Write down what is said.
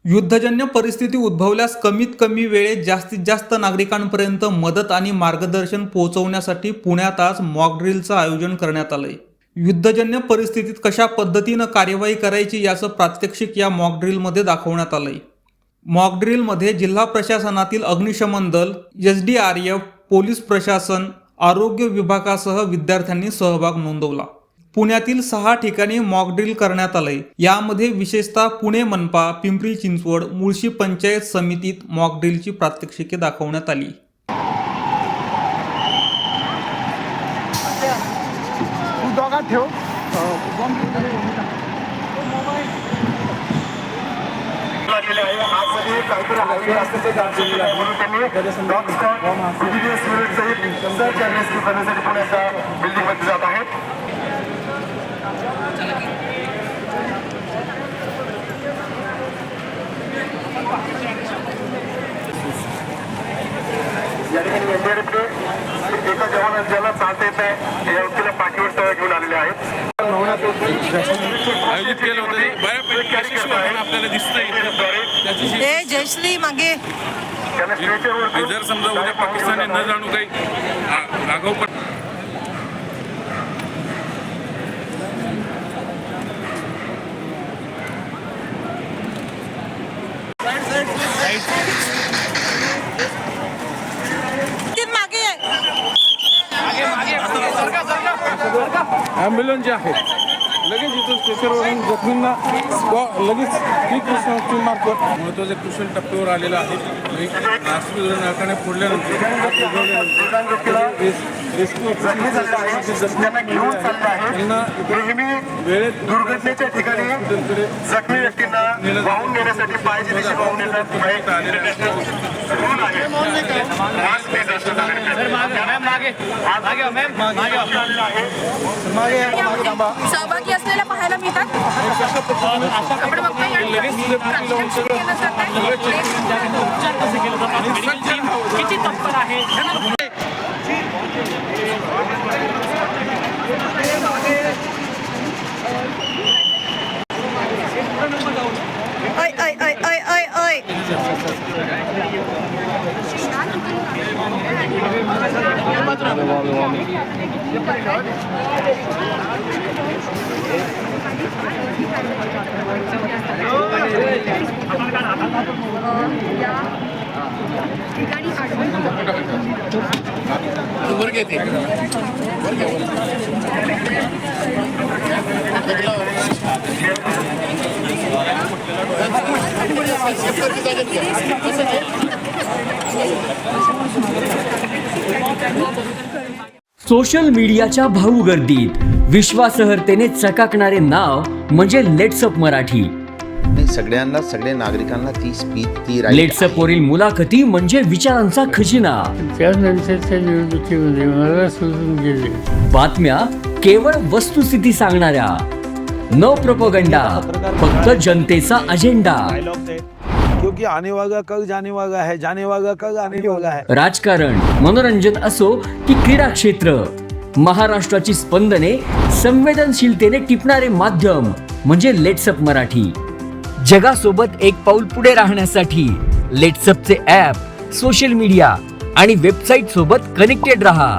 युद्धजन्य परिस्थिती उद्भवल्यास कमीत कमी वेळेत जास्तीत जास्त नागरिकांपर्यंत मदत आणि मार्गदर्शन पोहोचवण्यासाठी पुण्यात आज मॉक ड्रिलचं आयोजन करण्यात आलंय। युद्धजन्य परिस्थितीत कशा पद्धतीनं कार्यवाही करायची याचं प्रात्यक्षिक या मॉक ड्रिलमध्ये दाखवण्यात आलंय। मॉक ड्रिलमध्ये जिल्हा प्रशासनातील अग्निशमन दल, SDRF, पोलीस प्रशासन, आरोग्य विभागासह विद्यार्थ्यांनी सहभाग नोंदवला। पुण्यातील 6 ठिकाणी मॉक ड्रिल करण्यात आलंय। यामध्ये विशेषतः पुणे मनपा, पिंपरी चिंचवड, मुळशी पंचायत समितीत मॉक ड्रिलची प्रात्यक्षिके दाखवण्यात आली। या ठिकाणी एनडीआरएफचे एका जवानाला ज्याला चालता येत आहे या व्यक्तीला पाठीवर तळ घेऊन आलेले आहेत। आयोजित केलं होतं आपल्याला दिसतंय जयश्री मागे जर समजा उद्या पाकिस्तान न जाणू काही आगाऊ ॲम्ब्युलन्स जे आहे लगेच इथून स्टेशनवरून जखमींना लगेच क्विक रिस्पॉन्स टीम मार्फत महत्त्वाच्या कुशल टप्प्यावर आलेला आहे। नागपूर नाकाने फोडल्यानंतर त्यांना वेळेत दुर्घटनेच्या ठिकाणी जखमी व्यक्तींना वाहून नेण्यासाठी पाहिजे दिशेने वाहून सहभागी असलेल्या पाहायला मिळतात। आपण किती तत्पर आहे सोशल मीडियाच्या भाऊ गर्दीत विश्वासार्हतेने चकाकणारे नाव म्हणजे लेट्सअप मराठी। सगळ्यांना, सगळ्या नागरिकांना ती स्पीच, ती लेट्सअप वरील मुलाखती म्हणजे विचारांचा खजिना। त्यानंतरच्या निवडणुकीमध्ये मला सोडून गेले। बातम्या केवळ वस्तुस्थिती सांगणाऱ्या, न प्रोपगंडा, फक्त जनतेचा अजेंडा। क्योंकि आने वाला कल जाने वाला है, जाने वाला कल आने वाला है। राजकारण, मनोरंजन असो की क्रीडा क्षेत्र, महाराष्ट्राची स्पंदने संवेदनशीलतेने टिपणारे माध्यम म्हणजे लेट्सअप मराठी। जगासोबत एक पाऊल पुढे राहण्यासाठी लेट्सअपचे ॲप, सोशल मीडिया आणि वेबसाईट सोबत कनेक्टेड रहा।